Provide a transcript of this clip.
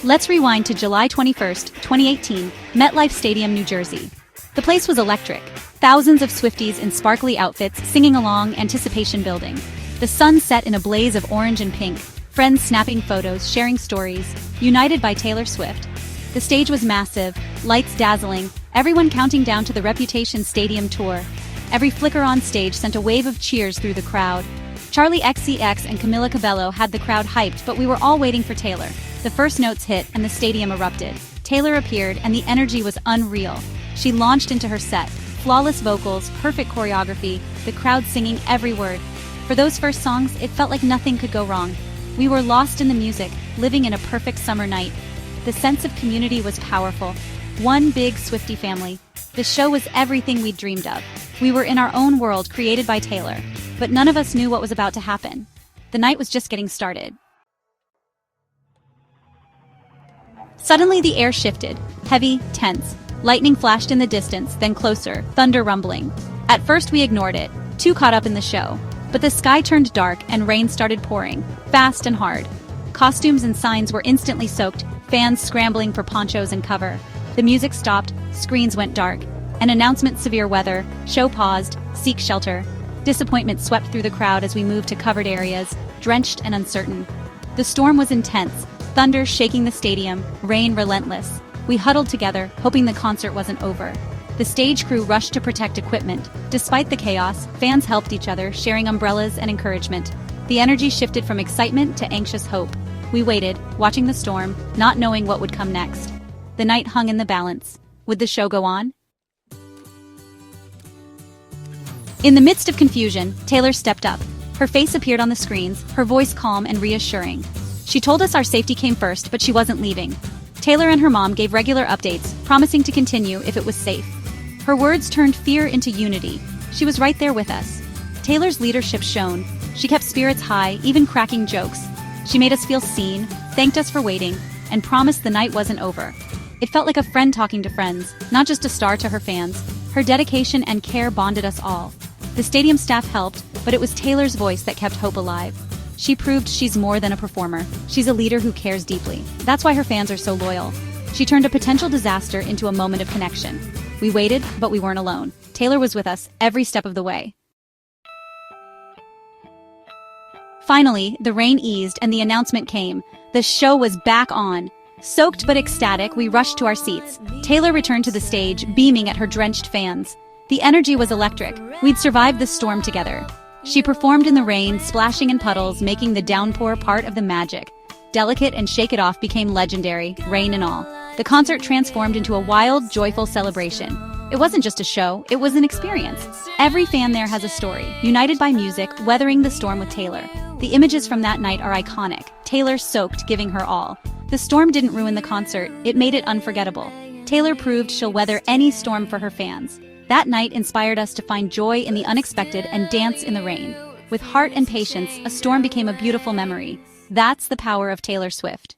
Let's rewind to July 21st, 2018, MetLife Stadium, New Jersey. The place was electric. Thousands of Swifties in sparkly outfits singing along, anticipation building. The sun set in a blaze of orange and pink, friends snapping photos, sharing stories, united by Taylor Swift. The stage was massive, lights dazzling, everyone counting down to the Reputation Stadium tour. Every flicker on stage sent a wave of cheers through the crowd. Charlie XCX and Camila Cabello had the crowd hyped, but we were all waiting for Taylor. The first notes hit and the stadium erupted. Taylor appeared and the energy was unreal. She launched into her set. Flawless vocals, perfect choreography, the crowd singing every word. For those first songs, it felt like nothing could go wrong. We were lost in the music, living in a perfect summer night. The sense of community was powerful. One big Swiftie family. The show was everything we'd dreamed of. We were in our own world created by Taylor, but none of us knew what was about to happen. The night was just getting started. Suddenly the air shifted, heavy, tense. Lightning flashed in the distance, then closer, thunder rumbling. At first we ignored it, too caught up in the show. But the sky turned dark and rain started pouring, fast and hard. Costumes and signs were instantly soaked, fans scrambling for ponchos and cover. The music stopped, screens went dark. An announcement: severe weather, show paused, seek shelter. Disappointment swept through the crowd as we moved to covered areas, drenched and uncertain. The storm was intense, thunder shaking the stadium, rain relentless. We huddled together, hoping the concert wasn't over. The stage crew rushed to protect equipment. Despite the chaos, fans helped each other, sharing umbrellas and encouragement. The energy shifted from excitement to anxious hope. We waited, watching the storm, not knowing what would come next. The night hung in the balance. Would the show go on? In the midst of confusion, Taylor stepped up. Her face appeared on the screens, her voice calm and reassuring. She told us our safety came first, but she wasn't leaving. Taylor and her mom gave regular updates, promising to continue if it was safe. Her words turned fear into unity. She was right there with us. Taylor's leadership shone. She kept spirits high, even cracking jokes. She made us feel seen, thanked us for waiting, and promised the night wasn't over. It felt like a friend talking to friends, not just a star to her fans. Her dedication and care bonded us all. The stadium staff helped, but it was Taylor's voice that kept hope alive. She proved she's more than a performer. She's a leader who cares deeply. That's why her fans are so loyal. She turned a potential disaster into a moment of connection. We waited, but we weren't alone. Taylor was with us every step of the way. Finally, the rain eased and the announcement came. The show was back on. Soaked but ecstatic, we rushed to our seats. Taylor returned to the stage, beaming at her drenched fans. The energy was electric. We'd survived the storm together. She performed in the rain, splashing in puddles, making the downpour part of the magic. Delicate and Shake It Off became legendary, rain and all. The concert transformed into a wild, joyful celebration. It wasn't just a show, it was an experience. Every fan there has a story, united by music, weathering the storm with Taylor. The images from that night are iconic. Taylor soaked, giving her all. The storm didn't ruin the concert, it made it unforgettable. Taylor proved she'll weather any storm for her fans. That night inspired us to find joy in the unexpected and dance in the rain. With heart and patience, a storm became a beautiful memory. That's the power of Taylor Swift.